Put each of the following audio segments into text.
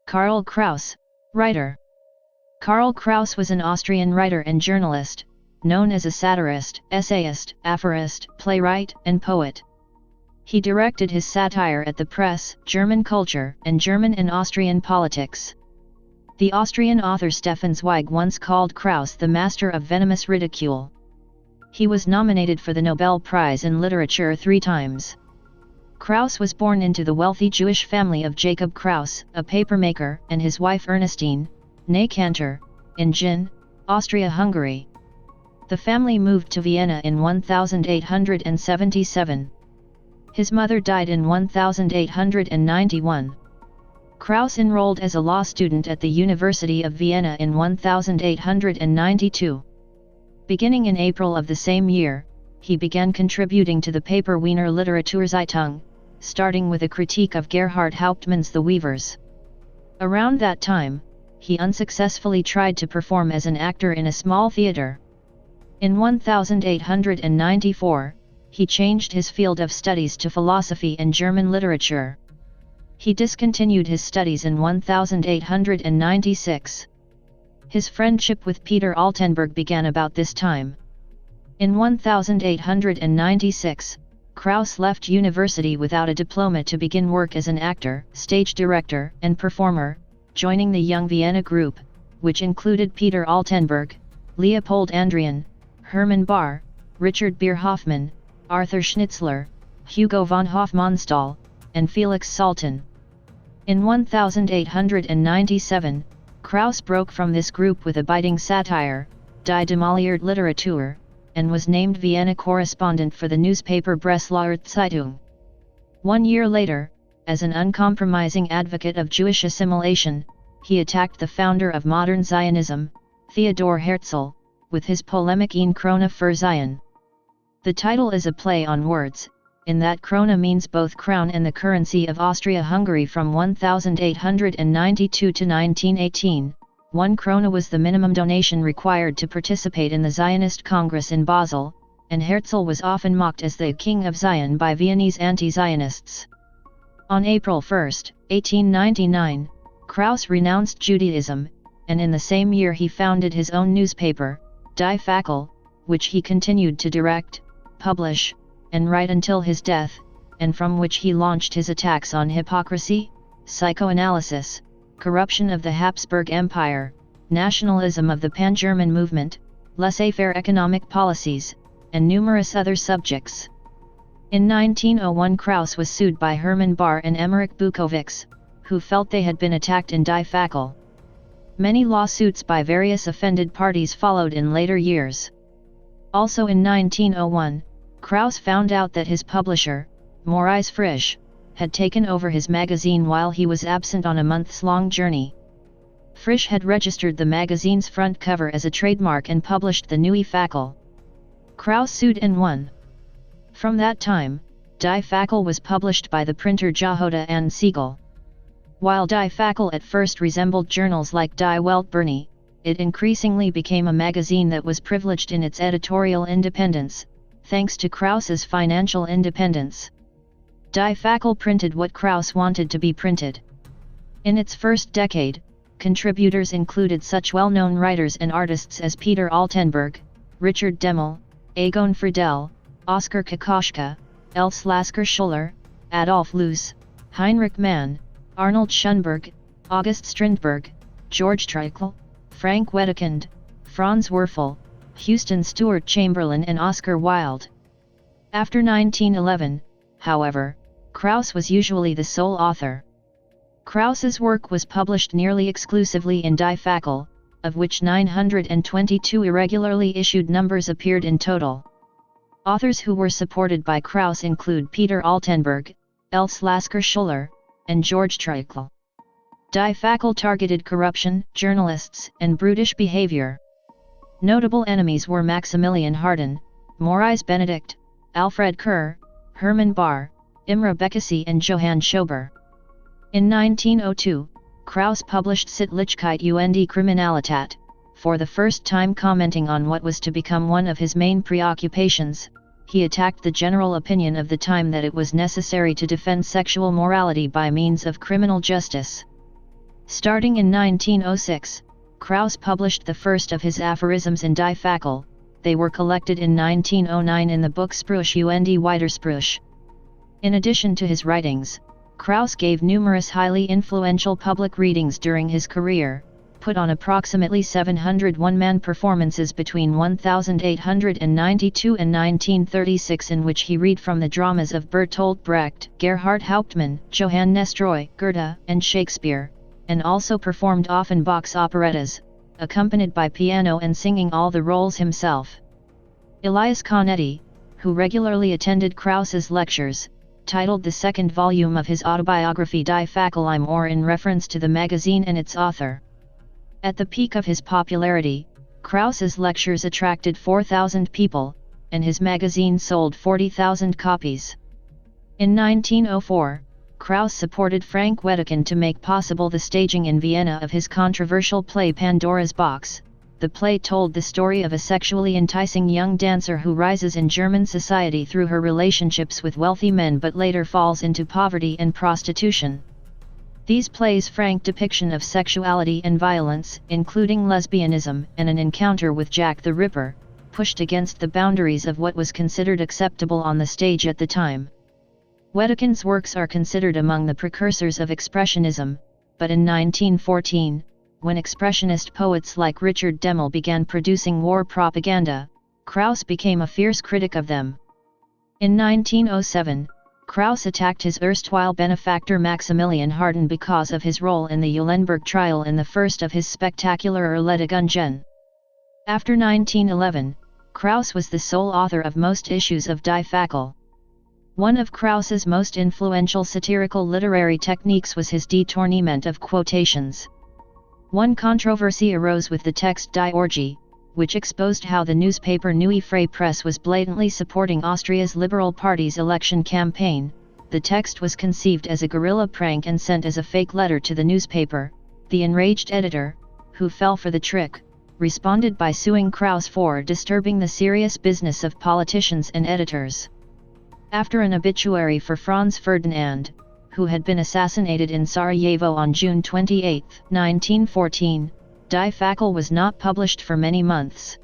Karl Kraus, writer. Karl Kraus was an Austrian writer and journalist, known as a satirist, essayist, aphorist, playwright, and poet. He directed his satire at the press, German culture, and German and Austrian politics. The Austrian author Stefan Zweig once called Kraus the master of venomous ridicule. He was nominated for the Nobel Prize in Literature 3 times. Kraus was born into the wealthy Jewish family of Jacob Kraus, a papermaker, and his wife Ernestine, née Cantor, in Gien, Austria-Hungary. The family moved to Vienna in 1877. His mother died in 1891. Kraus enrolled as a law student at the University of Vienna in 1892. Beginning in April of the same year, he began contributing to the paper Wiener Literaturzeitung, starting with a critique of Gerhard Hauptmann's The Weavers. Around that time, he unsuccessfully tried to perform as an actor in a small theater. In 1894, he changed his field of studies to philosophy and German literature. He discontinued his studies in 1896. His friendship with Peter Altenburg began about this time. In 1896, Kraus left university without a diploma to begin work as an actor, stage director, and performer, joining the Young Vienna group, which included Peter Altenburg, Leopold Andrian, Hermann Bahr, Richard Bierhoffmann, Arthur Schnitzler, Hugo von Hofmannsthal, and Felix Salten. In 1897, Kraus broke from this group with a biting satire, Die demolierte Literatur, and was named Vienna correspondent for the newspaper Breslauer Zeitung. 1 year later, as an uncompromising advocate of Jewish assimilation, he attacked the founder of modern Zionism, Theodor Herzl, with his polemic Eine Krone für Zion. The title is a play on words, in that krone means both crown and the currency of Austria-Hungary from 1892 to 1918. 1 krone was the minimum donation required to participate in the Zionist Congress in Basel, and Herzl was often mocked as the King of Zion by Viennese anti-Zionists. On April 1, 1899, Kraus renounced Judaism, and in the same year he founded his own newspaper, Die Fackel, which he continued to direct, publish, and write until his death, and from which he launched his attacks on hypocrisy, psychoanalysis, corruption of the Habsburg Empire, nationalism of the Pan-German movement, laissez-faire economic policies, and numerous other subjects. In 1901 Kraus was sued by Hermann Bahr and Emmerich Bukovics, who felt they had been attacked in Die Fackel. Many lawsuits by various offended parties followed in later years. Also in 1901, Kraus found out that his publisher, Maurice Frisch, had taken over his magazine while he was absent on a months-long journey. Frisch had registered the magazine's front cover as a trademark and published the Neue Fackel. Kraus sued and won. From that time, Die Fackel was published by the printer Jehuda and Siegel. While Die Fackel at first resembled journals like Die Welt Berne, it increasingly became a magazine that was privileged in its editorial independence, thanks to Kraus's financial independence. Die Fackel printed what Kraus wanted to be printed. In its first decade, contributors included such well-known writers and artists as Peter Altenburg, Richard Demel, Egon Friedel, Oskar Kokoschka, Else Lasker Schuller, Adolf Loos, Heinrich Mann, Arnold Schönberg, August Strindberg, George Treichel, Frank Wedekind, Franz Werfel, Houston Stewart Chamberlain and Oscar Wilde. After 1911, however, Kraus was usually the sole author. Kraus's work was published nearly exclusively in Die Fackel, of which 922 irregularly issued numbers appeared in total. Authors who were supported by Kraus include Peter Altenburg, Else Lasker Schuller, and George Treichel. Die Fackel targeted corruption, journalists, and brutish behavior. Notable enemies were Maximilian Harden, Maurice Benedict, Alfred Kerr, Hermann Bahr, Imre Bekesi and Johann Schober. In 1902, Kraus published Sittlichkeit und Kriminalität, for the first time commenting on what was to become one of his main preoccupations, he attacked the general opinion of the time that it was necessary to defend sexual morality by means of criminal justice. Starting in 1906, Kraus published the first of his aphorisms in Die Fackel. They were collected in 1909 in the book Sprüche und Widersprüche. In addition to his writings, Kraus gave numerous highly influential public readings during his career, put on approximately 700 one-man performances between 1892 and 1936 in which he read from the dramas of Bertolt Brecht, Gerhard Hauptmann, Johann Nestroy, Goethe, and Shakespeare, and also performed Offenbach's operettas, accompanied by piano and singing all the roles himself. Elias Canetti, who regularly attended Kraus's lectures, titled the second volume of his autobiography Die Fackel im Ohr in reference to the magazine and its author. At the peak of his popularity, Kraus's lectures attracted 4,000 people, and his magazine sold 40,000 copies. In 1904, Kraus supported Frank Wedekind to make possible the staging in Vienna of his controversial play Pandora's Box. The play told the story of a sexually enticing young dancer who rises in German society through her relationships with wealthy men but later falls into poverty and prostitution. These plays' frank depiction of sexuality and violence, including lesbianism and an encounter with Jack the Ripper, pushed against the boundaries of what was considered acceptable on the stage at the time. Wedekind's works are considered among the precursors of Expressionism, but in 1914, when Expressionist poets like Richard Demel began producing war propaganda, Kraus became a fierce critic of them. In 1907, Kraus attacked his erstwhile benefactor Maximilian Harden because of his role in the Eulenburg trial in the first of his spectacular Erledigungen. After 1911, Kraus was the sole author of most issues of Die Fackel. One of Kraus's most influential satirical literary techniques was his Detournement of Quotations. One controversy arose with the text Die Orgie, which exposed how the newspaper Neue Freie Presse was blatantly supporting Austria's Liberal Party's election campaign. The text was conceived as a guerrilla prank and sent as a fake letter to the newspaper. The enraged editor, who fell for the trick, responded by suing Kraus for disturbing the serious business of politicians and editors. After an obituary for Franz Ferdinand, who had been assassinated in Sarajevo on June 28, 1914, Die Fackel was not published for many months.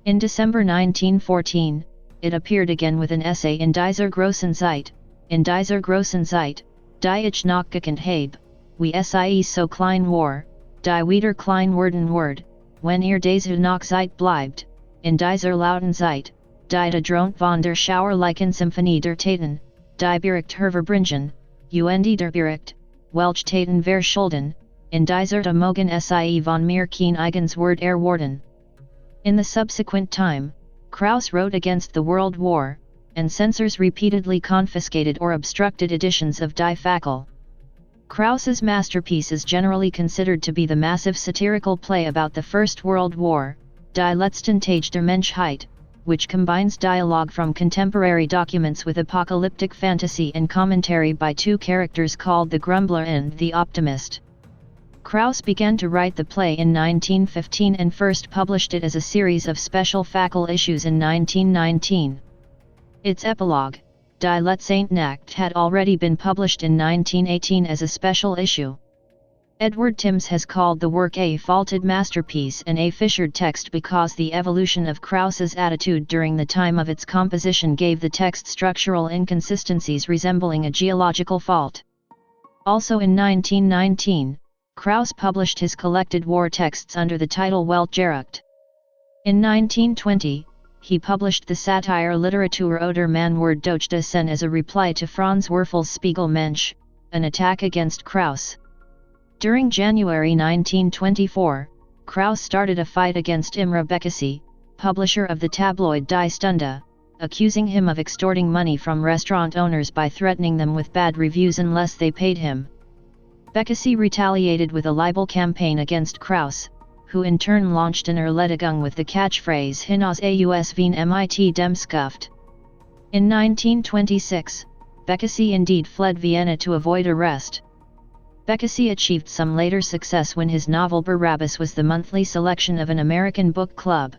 In December 1914, it appeared again with an essay in Dieser großen Zeit. In Dieser großen Zeit, die ich nachgekend habe, wie es so klein war, die wieder klein worden word, wenn ihr diese noch Zeit bleibt, in dieser lauten Zeit, die Dröhnt von der Schauerlichen Symphonie der Taten, die Bericht Herverbringen, und der Bericht, welch Taten verschulden, in dieser Mogen sie von mir kein eigens Wort erwarten. In the subsequent time, Kraus wrote against the World War, and censors repeatedly confiscated or obstructed editions of Die Fackel. Kraus's masterpiece is generally considered to be the massive satirical play about the First World War, Die letzten Tage der Menschheit, which combines dialogue from contemporary documents with apocalyptic fantasy and commentary by two characters called the Grumbler and the Optimist. Kraus began to write the play in 1915 and first published it as a series of special Fackel issues in 1919. Its epilogue, Die letzte Nacht, had already been published in 1918 as a special issue. Edward Timms has called the work a faulted masterpiece and a fissured text because the evolution of Kraus's attitude during the time of its composition gave the text structural inconsistencies resembling a geological fault. Also in 1919, Kraus published his collected war texts under the title Weltjagd. In 1920, he published the satire Literatur oder Mannwort durch den as a reply to Franz Werfel's Spiegelmensch, an attack against Kraus. During January 1924, Kraus started a fight against Imre Bekkesy, publisher of the tabloid Die Stunde, accusing him of extorting money from restaurant owners by threatening them with bad reviews unless they paid him. Bekkesy retaliated with a libel campaign against Kraus, who in turn launched an Erledigung with the catchphrase Hinaus aus Wien mit dem Skuft. In 1926, Bekkesy indeed fled Vienna to avoid arrest. Bekkesy achieved some later success when his novel Barabbas was the monthly selection of an American book club.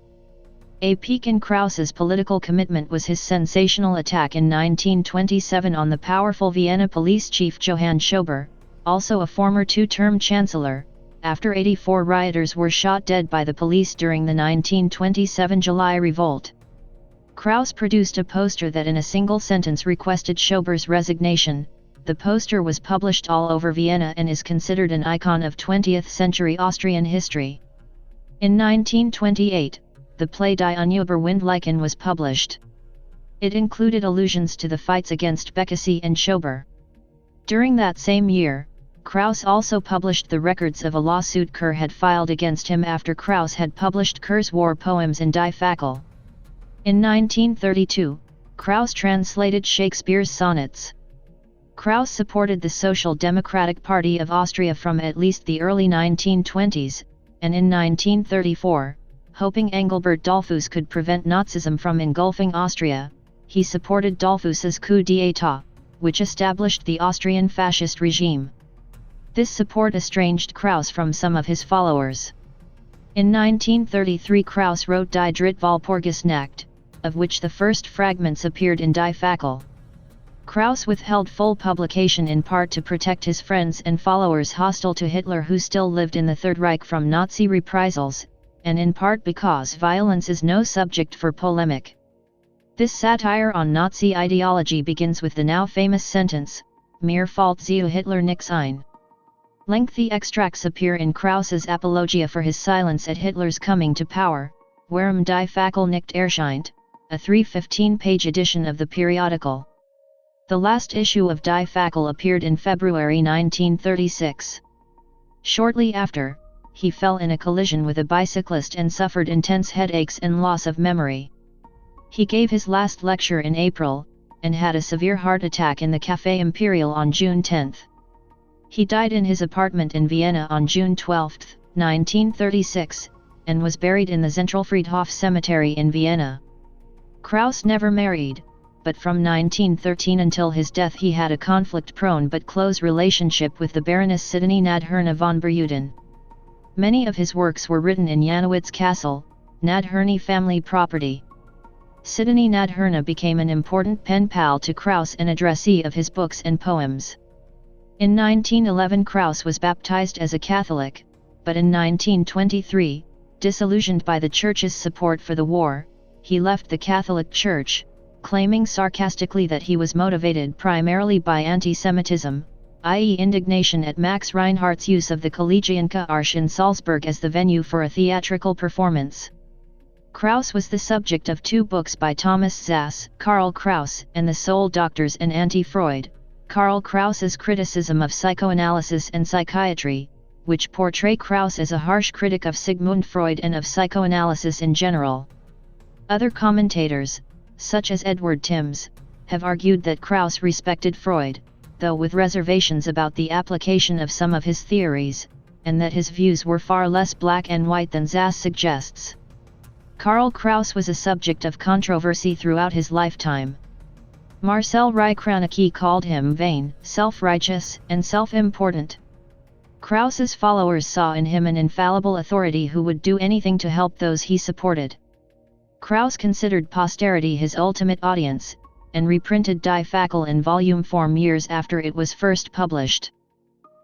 A peak in Kraus's political commitment was his sensational attack in 1927 on the powerful Vienna police chief Johann Schober, also a former two-term chancellor, after 84 rioters were shot dead by the police during the 1927 July revolt. Kraus produced a poster that in a single sentence requested Schober's resignation. The poster was published all over Vienna and is considered an icon of 20th-century Austrian history. In 1928, the play Die Unüberwindlichen was published. It included allusions to the fights against Bekesi and Schober. During that same year, Kraus also published the records of a lawsuit Kerr had filed against him after Kraus had published Kerr's war poems in Die Fackel. In 1932, Kraus translated Shakespeare's sonnets. Kraus supported the Social Democratic Party of Austria from at least the early 1920s, and in 1934, hoping Engelbert Dollfuss could prevent Nazism from engulfing Austria, he supported Dollfuss's coup d'état, which established the Austrian fascist regime. This support estranged Kraus from some of his followers. In 1933 Kraus wrote Die Dritte Walpurgisnacht, of which the first fragments appeared in Die Fackel. Kraus withheld full publication in part to protect his friends and followers hostile to Hitler who still lived in the Third Reich from Nazi reprisals, and in part because violence is no subject for polemic. This satire on Nazi ideology begins with the now famous sentence, Mir fällt zu Hitler nix ein. Lengthy extracts appear in Kraus's apologia for his silence at Hitler's coming to power, Warum die Fackel nicht erscheint, a 315-page edition of the periodical. The last issue of Die Fackel appeared in February 1936. Shortly after, he fell in a collision with a bicyclist and suffered intense headaches and loss of memory. He gave his last lecture in April, and had a severe heart attack in the Café Imperial on June 10. He died in his apartment in Vienna on June 12, 1936, and was buried in the Zentralfriedhof Cemetery in Vienna. Kraus never married, but from 1913 until his death he had a conflict-prone but close relationship with the Baroness Sidonie Nadherna von Beruden. Many of his works were written in Janowitz Castle, Nadherny family property. Sidonie Nadherna became an important pen pal to Kraus and addressee of his books and poems. In 1911 Kraus was baptized as a Catholic, but in 1923, disillusioned by the Church's support for the war, he left the Catholic Church, claiming sarcastically that he was motivated primarily by anti-Semitism, i.e. indignation at Max Reinhardt's use of the Kollegienkearche in Salzburg as the venue for a theatrical performance. Kraus was the subject of two books by Thomas Sass, Karl Kraus and the Soul Doctors and Anti-Freud, Karl Kraus's criticism of psychoanalysis and psychiatry, which portray Kraus as a harsh critic of Sigmund Freud and of psychoanalysis in general. Other commentators, such as Edward Timms, have argued that Kraus respected Freud, though with reservations about the application of some of his theories, and that his views were far less black and white than Sass suggests. Karl Kraus was a subject of controversy throughout his lifetime. Marcel Reich-Ranicky called him vain, self-righteous, and self-important. Kraus's followers saw in him an infallible authority who would do anything to help those he supported. Kraus considered posterity his ultimate audience, and reprinted Die Fackel in volume form years after it was first published.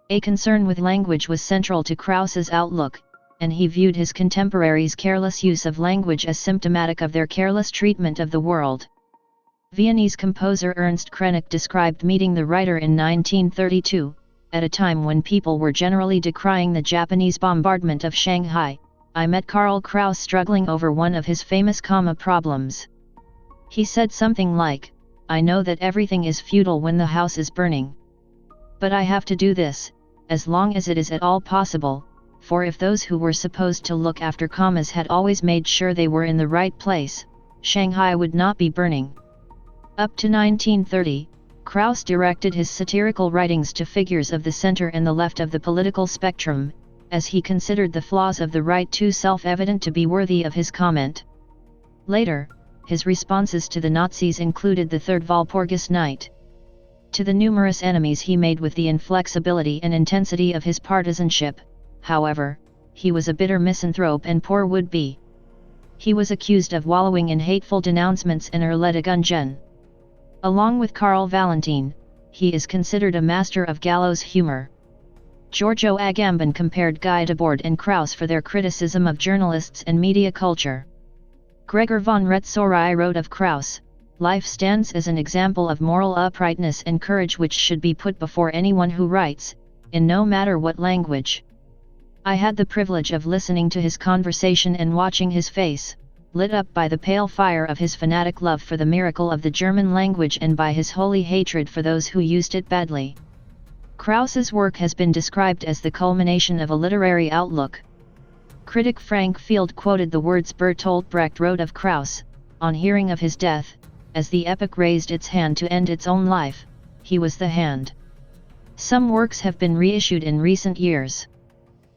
A concern with language was central to Kraus's outlook, and he viewed his contemporaries' careless use of language as symptomatic of their careless treatment of the world. Viennese composer Ernst Krenek described meeting the writer in 1932, at a time when people were generally decrying the Japanese bombardment of Shanghai. I met Karl Kraus struggling over one of his famous comma problems. He said something like, "I know that everything is futile when the house is burning. But I have to do this, as long as it is at all possible, for if those who were supposed to look after commas had always made sure they were in the right place, Shanghai would not be burning." Up to 1930, Kraus directed his satirical writings to figures of the center and the left of the political spectrum, as he considered the flaws of the right too self-evident to be worthy of his comment. Later, his responses to the Nazis included the Third Walpurgisnacht. To the numerous enemies he made with the inflexibility and intensity of his partisanship, however, he was a bitter misanthrope and poor would-be. He was accused of wallowing in hateful denouncements in Erledigungen. Along with Karl Valentin, he is considered a master of gallows humor. Giorgio Agamben compared Guy Debord and Kraus for their criticism of journalists and media culture. Gregor von Retzorai wrote of Kraus, "Life stands as an example of moral uprightness and courage which should be put before anyone who writes, in no matter what language. I had the privilege of listening to his conversation and watching his face, lit up by the pale fire of his fanatic love for the miracle of the German language and by his holy hatred for those who used it badly." Kraus's work has been described as the culmination of a literary outlook. Critic Frank Field quoted the words Bertolt Brecht wrote of Kraus, on hearing of his death, as the epic raised its hand to end its own life, he was the hand. Some works have been reissued in recent years.